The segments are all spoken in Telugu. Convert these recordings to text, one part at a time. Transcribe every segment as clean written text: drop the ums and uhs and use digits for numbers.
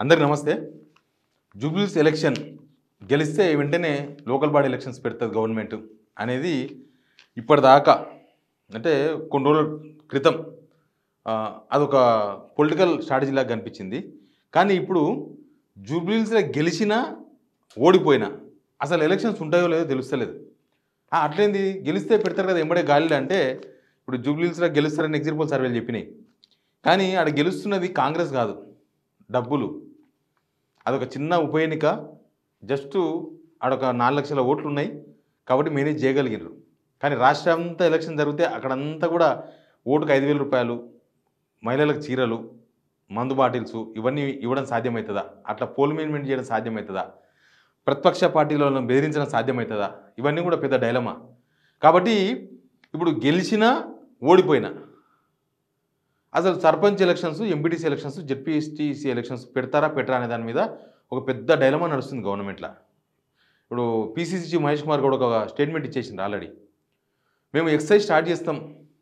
అందరికీ నమస్తే. జూబ్లీస్ ఎలక్షన్ గెలిస్తే వెంటనే లోకల్ బాడీ ఎలక్షన్స్ పెడుతుంది గవర్నమెంట్ అనేది ఇప్పటిదాకా అంటే కొన్ని రోజుల క్రితం అదొక పొలిటికల్ స్ట్రాటజీ లాగా కనిపించింది. కానీ ఇప్పుడు జూబ్లీస్లో గెలిచినా ఓడిపోయినా అసలు ఎలక్షన్స్ ఉంటాయో లేదో తెలుస్తలేదు. అట్లేంది గెలిస్తే పెడతారు కదా ఎంబడే గాలిలో అంటే ఇప్పుడు జూబ్లీస్లో గెలుస్తారని ఎగ్జిట్ పోల్ సర్వేలు చెప్పినాయి. కానీ ఆడ గెలుస్తున్నది కాంగ్రెస్ కాదు, డబ్బులు. అదొక చిన్న ఉప ఎన్నిక, జస్ట్ ఆడొక 4 లక్షల ఓట్లు ఉన్నాయి కాబట్టి మేనేజ్ చేయగలిగినారు. కానీ రాష్ట్రం అంతా ఎలక్షన్ జరిగితే అక్కడంతా కూడా ఓటుకు 5,000 రూపాయలు, మహిళలకు చీరలు, మందు బాటిల్స్ ఇవన్నీ ఇవ్వడం సాధ్యమవుతుందా? అట్లా పోల్ మేనేజ్మెంట్ చేయడం సాధ్యమవుతుందా? ప్రతిపక్ష పార్టీలను బెదిరించడం సాధ్యమవుతుందా? ఇవన్నీ కూడా పెద్ద డైలమా. కాబట్టి ఇప్పుడు గెలిచినా ఓడిపోయినా అసలు sarpanch elections, MPTC elections, ZPTC elections పెడతారా పెట్టరా అనే దాని మీద ఒక పెద్ద డైలమా నడుస్తుంది గవర్నమెంట్లో. ఇప్పుడు పీసీసీ చీఫ్ మహేష్ కుమార్ కూడా ఒక స్టేట్మెంట్ ఇచ్చేసింది ఆల్రెడీ. మేము ఎక్సర్సైజ్ స్టార్ట్ చేస్తాం,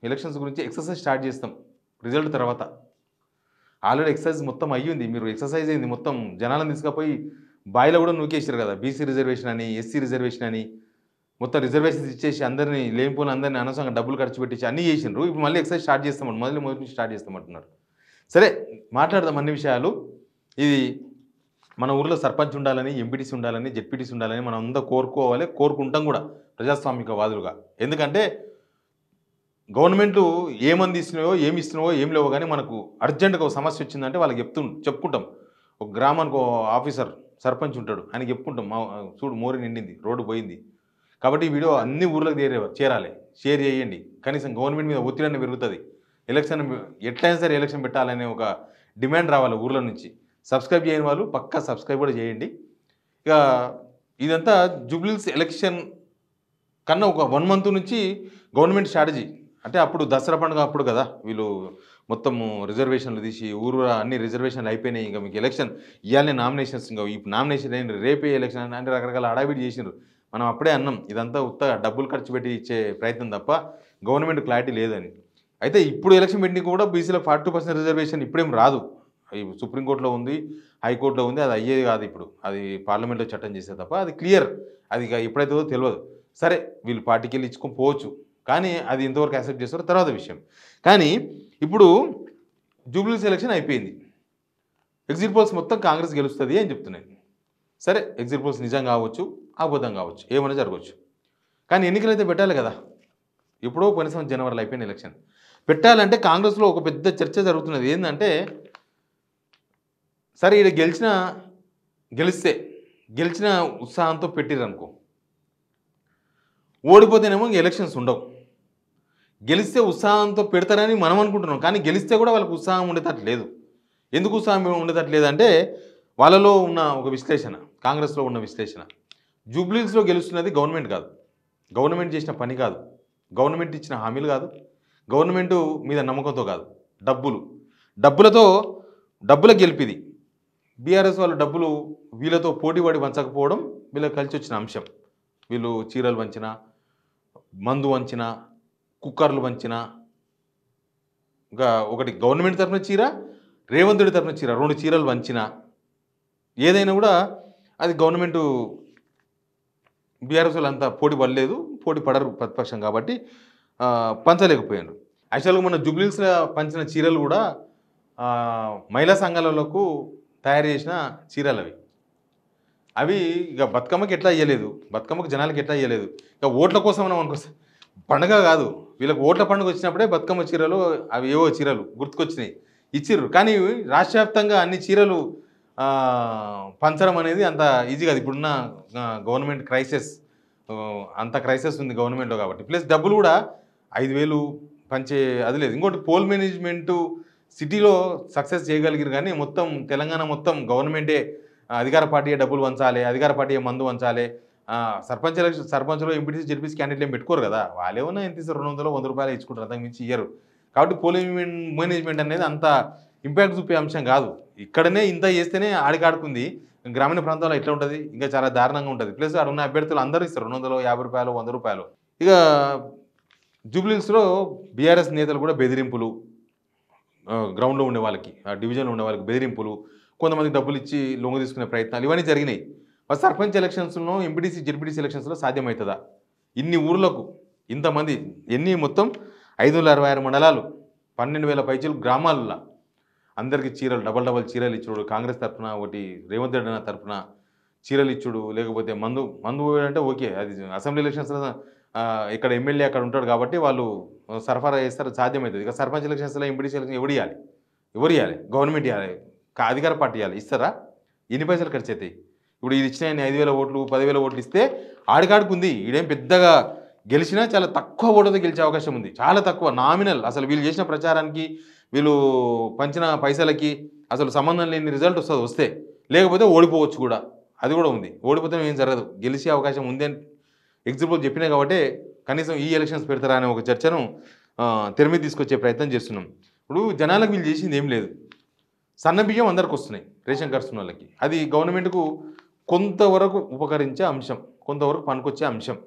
ఎలక్షన్స్ గురించి ఎక్సర్సైజ్ స్టార్ట్ చేస్తాం రిజల్ట్ తర్వాత. ఆల్రెడీ ఎక్సర్సైజ్ మొత్తం అయ్యింది, మీరు ఎక్సర్సైజ్ అయింది మొత్తం జనాలను తీసుకుపోయి బాయిలో కూడా నూకేసారు కదా. బీసీ రిజర్వేషన్ అని, ఎస్సీ రిజర్వేషన్ అని మొత్తం రిజర్వేషన్స్ ఇచ్చేసి అందరినీ లేనిపోయిన అందరినీ అనవసరంగా డబ్బులు ఖర్చు పెట్టేసి అన్నీ చేసినారు. ఇప్పుడు మళ్ళీ ఎక్సర్సైజ్ స్టార్ట్ చేస్తామంట, మొదటి నుంచి స్టార్ట్ చేస్తామంటున్నారు. సరే మాట్లాడదాం అన్ని విషయాలు. ఇది మన ఊర్లో సర్పంచ్ ఉండాలని, ఎంపీటీసీ ఉండాలని, జెడ్పీటీసీ ఉండాలని మనం అందరూ కోరుకోవాలి, కోరుకుంటాం కూడా ప్రజాస్వామికవాదులుగా. ఎందుకంటే గవర్నమెంట్లు ఏమంది ఇస్తున్నాయో ఏమి ఇస్తున్నావో ఏం లేవో కానీ మనకు అర్జెంటుగా ఒక సమస్య వచ్చిందంటే వాళ్ళకి చెప్పుకుంటాం. ఒక గ్రామానికి ఆఫీసర్ సర్పంచ్ ఉంటాడు, ఆయనకి చెప్పుకుంటాం, చూడు మోరి నిండింది, రోడ్డు పోయింది. కాబట్టి ఈ వీడియో అన్ని ఊర్లకు చేరాలి, షేర్ చేయండి. కనీసం గవర్నమెంట్ మీద ఒత్తిడి పెరుగుతుంది. ఎలక్షన్ ఎట్లయినా సరే ఎలక్షన్ పెట్టాలనే ఒక డిమాండ్ రావాలి ఊర్ల నుంచి. సబ్స్క్రైబ్ చేయని వాళ్ళు పక్కా సబ్స్క్రైబ్ కూడా చేయండి. ఇక ఇదంతా జూబ్లీస్ ఎలక్షన్ కన్నా ఒక 1 మంత్ నుంచి గవర్నమెంట్ స్ట్రాటజీ. అంటే అప్పుడు దసరా పండుగ అప్పుడు కదా వీళ్ళు మొత్తము రిజర్వేషన్లు తీసి ఊరు అన్ని రిజర్వేషన్లు అయిపోయినాయి, ఇంకా మీకు ఎలక్షన్ ఇవ్వాలనే నామినేషన్స్, ఇంకా ఇప్పుడు నామినేషన్ అయింది, రేపే ఎలక్షన్ అంటే రకరకాల హడావిడి చేసినారు. మనం అప్పుడే అన్నాం ఇదంతా ఉత్తగా డబ్బులు ఖర్చు పెట్టి ఇచ్చే ప్రయత్నం తప్ప గవర్నమెంట్ క్లారిటీ లేదని. అయితే ఇప్పుడు ఎలక్షన్ పెట్టిన కూడా బీసీలకు 42% రిజర్వేషన్ ఇప్పుడేం రాదు. సుప్రీంకోర్టులో ఉంది, హైకోర్టులో ఉంది, అది అయ్యేది కాదు. ఇప్పుడు అది పార్లమెంట్లో చట్టం చేసే తప్ప అది క్లియర్. అది ఎప్పుడైతుందో తెలియదు. సరే వీళ్ళు పార్టీకి వెళ్ళి ఇచ్చుకొని పోవచ్చు, కానీ అది ఎంతవరకు యాక్సెప్ట్ చేస్తారో తర్వాత విషయం. కానీ ఇప్పుడు జూబ్లీస్ ఎలక్షన్ అయిపోయింది, ఎగ్జిట్ పోల్స్ మొత్తం కాంగ్రెస్ గెలుస్తుంది అని చెప్తున్నాయి. సరే ఎగ్జిట్ పోల్స్ నిజం కావచ్చు, అబద్ధం కావచ్చు, ఏమైనా జరగవచ్చు. కానీ ఎన్నికలు అయితే పెట్టాలి కదా. ఎప్పుడో కనీసం జనవరిలో అయిపోయిన ఎలక్షన్ పెట్టాలంటే కాంగ్రెస్లో ఒక పెద్ద చర్చ జరుగుతున్నది. ఏంటంటే సరే ఇక్కడ గెలిచిన ఉత్సాహంతో పెట్టిరనుకో, ఓడిపోతేనేమో ఎలక్షన్స్ ఉండవు. గెలిస్తే ఉత్సాహంతో పెడతారని మనం అనుకుంటున్నాం, కానీ గెలిస్తే కూడా వాళ్ళకి ఉత్సాహం ఉండేటట్టు లేదు. ఎందుకు ఉత్సాహం ఉండేటట్టు లేదంటే వాళ్ళలో ఉన్న ఒక విశ్లేషణ, కాంగ్రెస్లో ఉన్న విశ్లేషణ, జూబ్లీస్లో గెలుస్తున్నది గవర్నమెంట్ కాదు, గవర్నమెంట్ చేసిన పని కాదు, గవర్నమెంట్ ఇచ్చిన హామీలు కాదు, గవర్నమెంట్ మీద నమ్మకంతో కాదు, డబ్బుల గెలిపిది. బీఆర్ఎస్ వాళ్ళు డబ్బులు వీళ్ళతో పోటీపడి వంచకపోవడం వీళ్ళకి కలిసి వచ్చిన అంశం. వీళ్ళు చీరలు వంచినా, మందు వంచినా, కుక్కర్లు వంచినా, ఇంకా ఒకటి గవర్నమెంట్ తరఫున చీర, రేవంత్ రెడ్డి తరఫున చీర, 2 చీరలు వంచినా ఏదైనా కూడా అది గవర్నమెంట్. బీఆర్ఎస్ వాళ్ళు అంతా పోటీ పడలేదు, పోటీ పడరు ప్రతిపక్షం కాబట్టి పంచలేకపోయారు. యాక్చువల్గా మన జూబ్లీస్లో పంచిన చీరలు కూడా మహిళా సంఘాలకు తయారు చేసిన చీరలు అవి ఇక బతుకమ్మకి ఎట్లా అయ్యలేదు, బతుకమ్మకి జనాలకి ఎట్లా అయ్యలేదు. ఇక ఓట్ల కోసం మనం అనుకో, పండుగ కాదు వీళ్ళకి, ఓట్ల పండుగ వచ్చినప్పుడే బతుకమ్మ చీరలు అవి ఏవో చీరలు గుర్తుకొచ్చినాయి ఇచ్చిర్రు. కానీ రాష్ట్ర వ్యాప్తంగా అన్ని చీరలు పంచడం అనేది అంత ఈజీ కాదు. ఇప్పుడున్న గవర్నమెంట్ క్రైసిస్, అంత క్రైసిస్ ఉంది గవర్నమెంట్లో కాబట్టి. ప్లస్ డబ్బులు కూడా 5,000 పంచే అది లేదు. ఇంకోటి పోల్ మేనేజ్మెంటు సిటీలో సక్సెస్ చేయగలిగారు, కానీ మొత్తం తెలంగాణ మొత్తం గవర్నమెంటే, అధికార పార్టీయే డబ్బులు వంచాలి, అధికార పార్టీయే మందు వంచాలి. సర్పంచ్లో ఎంపీటీసీ జెడ్పీసీ క్యాండిడేట్లు ఏం పెట్టుకోరు కదా, వాళ్ళేమన్నా ఎంత ఇస్తారు, 200 100 రూపాయలు ఇచ్చుకుంటారు, అంతకు మించి ఇయ్యరు. కాబట్టి పోల్ మేనేజ్మెంట్ అనేది అంత ఇంపాక్ట్ చూపే అంశం కాదు. ఇక్కడనే ఇంత చేస్తేనే ఆడికాడుకుంది, గ్రామీణ ప్రాంతాల్లో ఎట్లా ఉంటుంది, ఇంకా చాలా దారుణంగా ఉంటుంది. ప్లస్ అక్కడ ఉన్న అభ్యర్థులు అందరూ ఇస్తారు 250 రూపాయలు 100 రూపాయలు. ఇక జూబ్లీస్లో బీఆర్ఎస్ నేతలు కూడా బెదిరింపులు, గ్రౌండ్లో ఉండే వాళ్ళకి, డివిజన్లో ఉండే వాళ్ళకి బెదిరింపులు, కొంతమందికి డబ్బులు ఇచ్చి లొంగ తీసుకునే ప్రయత్నాలు ఇవన్నీ జరిగినాయి. సర్పంచ్ ఎలక్షన్స్లో ఎంపీటీసీ జెడ్పీటీసీ ఎలక్షన్స్లో సాధ్యమవుతుందా? ఇన్ని ఊర్లకు ఇంతమంది మొత్తం 566 మండలాలు 12,000 పైచీలు గ్రామాలలో అందరికీ చీరలు డబల్ చీరలు ఇచ్చుడు, కాంగ్రెస్ తరఫున ఒకటి రేవంత్ రెడ్డి తరఫున చీరలు ఇచ్చుడు, లేకపోతే మందు అంటే ఓకే, అది అసెంబ్లీ ఎలక్షన్స్లో ఇక్కడ ఎమ్మెల్యే అక్కడ ఉంటాడు కాబట్టి వాళ్ళు సరఫరా చేస్తారు, సాధ్యమవుతుంది. ఇక సర్పంచ్ ఎలక్షన్స్లో ఎంపీటీసీ ఎలక్షన్ ఎవరు ఇవ్వాలి? గవర్నమెంట్ ఇవ్వాలి, అధికార పార్టీ ఇవ్వాలి. ఇస్తారా? ఎన్ని పైసలు ఖర్చు అవుతాయి? ఇప్పుడు ఇది ఇచ్చిన 5,000 ఓట్లు 10,000 ఓట్లు ఇస్తే ఆడికాడికి ఉంది. ఈడేం పెద్దగా గెలిచినా చాలా తక్కువ ఓటుతో గెలిచే అవకాశం ఉంది, చాలా తక్కువ, నామినల్. అసలు వీళ్ళు చేసిన ప్రచారానికి వీళ్ళు పంచిన పైసలకి అసలు సంబంధం లేని రిజల్ట్ వస్తే లేకపోతే ఓడిపోవచ్చు కూడా, అది కూడా ఉంది. ఓడిపోతే ఏం జరగదు, గెలిచే అవకాశం ఉంది అని ఎగ్జిబుల్ చెప్పినా కాబట్టి కనీసం ఈ ఎలక్షన్స్ పెడతారా అనే ఒక చర్చను తెర మీద తీసుకొచ్చే ప్రయత్నం చేస్తున్నాం. ఇప్పుడు జనాలకు వీళ్ళు చేసింది ఏం లేదు, సన్న బియ్యం అందరికి వస్తున్నాయి రేషన్ కార్డ్స్ ఉన్న వాళ్ళకి. అది గవర్నమెంట్కు కొంతవరకు ఉపకరించే అంశం, కొంతవరకు పనికొచ్చే అంశం.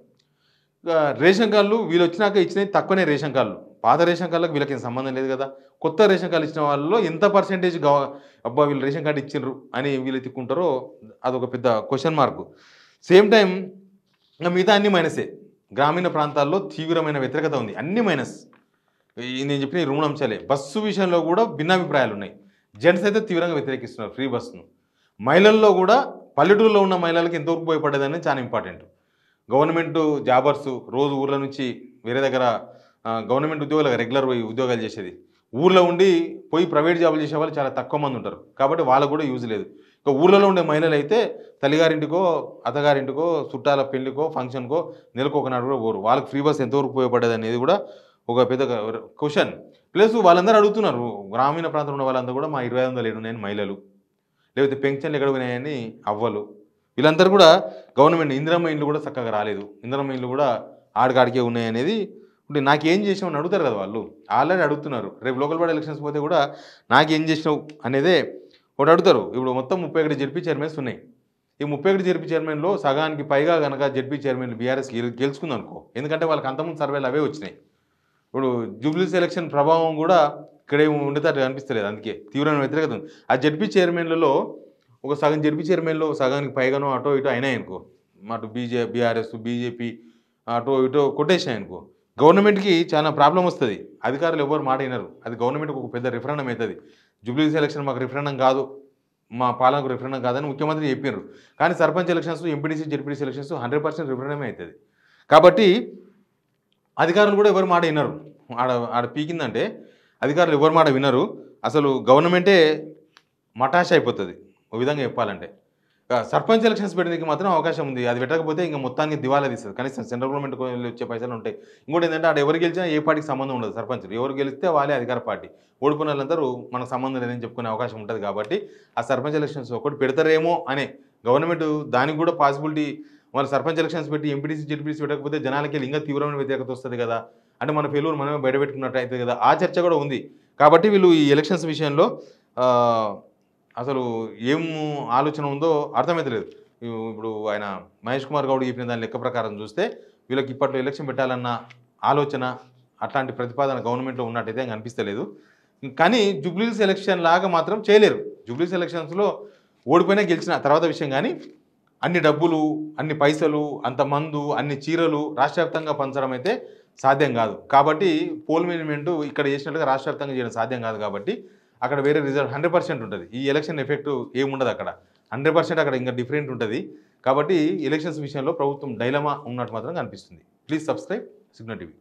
రేషన్ కార్డులు వీళ్ళు వచ్చినాక ఇచ్చినవి తక్కువనే రేషన్ కార్డులు. పాత రేషన్ కార్డులకు వీళ్ళకి సంబంధం లేదు కదా. కొత్త రేషన్ కార్డు ఇచ్చిన వాళ్ళలో ఎంత పర్సెంటేజ్ అబ్బా వీళ్ళు రేషన్ కార్డు ఇచ్చిండ్రు అని వీళ్ళు తిక్కుంటారో అదొక పెద్ద క్వశ్చన్ మార్కు. సేమ్ టైం మిగతా అన్ని మైనసే. గ్రామీణ ప్రాంతాల్లో తీవ్రమైన వ్యతిరేకత ఉంది, అన్ని మైనస్. నేను చెప్పిన ఈ రుణ అంశాలే. బస్సు విషయంలో కూడా భిన్నాభిప్రాయాలు ఉన్నాయి. జెంట్స్ అయితే తీవ్రంగా వ్యతిరేకిస్తున్నారు ఫ్రీ బస్సును. మహిళల్లో కూడా పల్లెటూరులో ఉన్న మహిళలకు ఎంతవరకు ఉపయోగపడేదని చాలా ఇంపార్టెంట్. గవర్నమెంట్ జాబర్స్ రోజు ఊర్ల నుంచి వేరే దగ్గర గవర్నమెంట్ ఉద్యోగాలు రెగ్యులర్ ఉద్యోగాలు చేసేది, ఊర్లో ఉండి పోయి ప్రైవేట్ జాబులు చేసే వాళ్ళు చాలా తక్కువ మంది ఉంటారు కాబట్టి వాళ్ళకు కూడా యూజ్ లేదు. ఇక ఊళ్ళలో ఉండే మహిళలు అయితే తల్లిగారింటికో అత్తగారింటికో చుట్టాల పెళ్లికో ఫంక్షన్కో నెలకు ఒకనాడు కూడా పోరు. వాళ్ళకి ఫ్రీ బస్ ఎంతవరకు ఉపయోగపడేది అనేది కూడా ఒక పెద్ద క్వశ్చన్. ప్లస్ వాళ్ళందరూ అడుగుతున్నారు, గ్రామీణ ప్రాంతంలో ఉన్న వాళ్ళందరూ కూడా మా 2500 ఏడున్నాయని మహిళలు, లేకపోతే పెన్షన్లు ఎక్కడ పోయినాయని అవ్వలు, వీళ్ళందరూ కూడా గవర్నమెంట్ ఇందిరమ్మ ఇండ్లు కూడా చక్కగా రాలేదు, ఇందిరమ్మ ఇండ్లు కూడా ఆడికాడికే ఉన్నాయనేది. అంటే నాకేం చేసామని అడుగుతారు కదా వాళ్ళు, ఆల్రెడీ అడుగుతున్నారు. రేపు లోకల్ బాడీ ఎలక్షన్స్ పోతే కూడా నాకేం చేసినావు అనేదే ఒకటి అడుగుతారు. ఇప్పుడు మొత్తం 31 జెడ్పీ చైర్మన్స్ ఉన్నాయి. ఈ 31 జెడ్పీ చైర్మన్లో సగానికి పైగా కనుక జెడ్పీ చైర్మన్లు బీఆర్ఎస్ గెలుచుకుంది అనుకో, ఎందుకంటే వాళ్ళకి అంతకుముందు సర్వేలు అవే వచ్చినాయి. ఇప్పుడు జూబ్లీస్ ఎలక్షన్ ప్రభావం కూడా ఇక్కడే ఉండేటట్టు అనిపిస్తలేదు, అందుకే తీవ్రమైన వ్యతిరేకత ఉంది. ఆ జెడ్పీ చైర్మన్లలో ఒక సగం జెడ్పీ చైర్మన్లో సగానికి పైగానో అటో ఇటో అయినాయి అనుకో, అటు బీఆర్ఎస్ బీజేపీ అటో ఇటో కొట్టేసినాయి అనుకో, గవర్నమెంట్కి చాలా ప్రాబ్లం వస్తుంది. అధికారులు ఎవరు మాట వినరు, అది గవర్నమెంట్కి ఒక పెద్ద రిఫరెండం అవుతుంది. జూబ్లీస్ ఎలక్షన్ మాకు రిఫరెండం కాదు, మా పాలనకు రిఫరెండం కాదని ముఖ్యమంత్రి చెప్పారు. కానీ sarpanch elections MPTC ZPTC elections 100% రిఫరెండమే అవుతుంది. కాబట్టి అధికారులు కూడా ఎవరు మాట వినరు. ఆడ పీకిందంటే అధికారులు ఎవరి మాట వినరు. అసలు గవర్నమెంటే మటాష్ అయిపోతుంది ఒక విధంగా చెప్పాలంటే. సర్పంచ్ ఎలక్షన్స్ పెట్టడానికి మాత్రం అవకాశం ఉంది, అది పెట్టకపోతే ఇంకా మొత్తానికి దివాలా తీస్తుంది. కనీసం సెంట్రల్ గవర్నమెంట్ వచ్చే పైసలు ఉంటాయి. ఇంకోటి ఏంటంటే ఆడ ఎవరు గెలిచినా ఏ పార్టీకి సంబంధం ఉండదు. సర్పంచ్లు ఎవరు గెలిస్తే వాళ్ళే అధికార పార్టీ, ఓడిపోయిన వాళ్ళందరూ మనకు సంబంధం లేదని చెప్పుకునే అవకాశం ఉంటుంది. కాబట్టి ఆ సర్పంచ్ ఎలక్షన్స్ ఒకటి పెడతారేమో అనే గవర్నమెంట్, దానికి కూడా పాసిబిలిటీ. వాళ్ళు సర్పంచ్ ఎలక్షన్స్ పెట్టి ఎంపీటీసీ జెడ్పీటీసీ పెట్టకపోతే జనాలకి ఇంకా తీవ్రమైన వ్యతిరేకత వస్తుంది కదా, అంటే మన ఫెయిల్యూర్ మనమే బయటపెట్టుకున్నట్టు అవుతుంది కదా, ఆ చర్చ కూడా ఉంది. కాబట్టి వీళ్ళు ఈ ఎలక్షన్స్ విషయంలో అసలు ఏం ఆలోచన ఉందో అర్థమవుతలేదు. ఇప్పుడు ఆయన మహేష్ కుమార్ గౌడ్ చెప్పిన దాని లెక్క ప్రకారం చూస్తే వీళ్ళకి ఇప్పట్లో ఎలక్షన్ పెట్టాలన్న ఆలోచన అట్లాంటి ప్రతిపాదన గవర్నమెంట్లో ఉన్నట్టయితే అనిపిస్తలేదు. కానీ జూబ్లీస్ ఎలక్షన్ లాగా మాత్రం చేయలేరు. జూబ్లీస్ ఎలక్షన్స్లో ఓడిపోయినా గెలిచిన తర్వాత విషయం, కానీ అన్ని డబ్బులు అన్ని పైసలు అంత మందు అన్ని చీరలు రాష్ట్ర వ్యాప్తంగా పంచడం అయితే సాధ్యం కాదు. కాబట్టి పోల్ మేనేజ్మెంట్ ఇక్కడ చేసినట్టుగా రాష్ట్ర వ్యాప్తంగా చేయడం సాధ్యం కాదు. కాబట్టి అక్కడ వేరే రిజల్ట్ 100% ఉంటుంది. ఈ ఎలక్షన్ ఎఫెక్ట్ ఏముండదు అక్కడ, 100% అక్కడ ఇంకా డిఫరెంట్ ఉంటుంది. కాబట్టి ఎలక్షన్స్ విషయంలో ప్రభుత్వం డైలమా ఉన్నట్టు మాత్రం కనిపిస్తుంది. Please subscribe signal TV.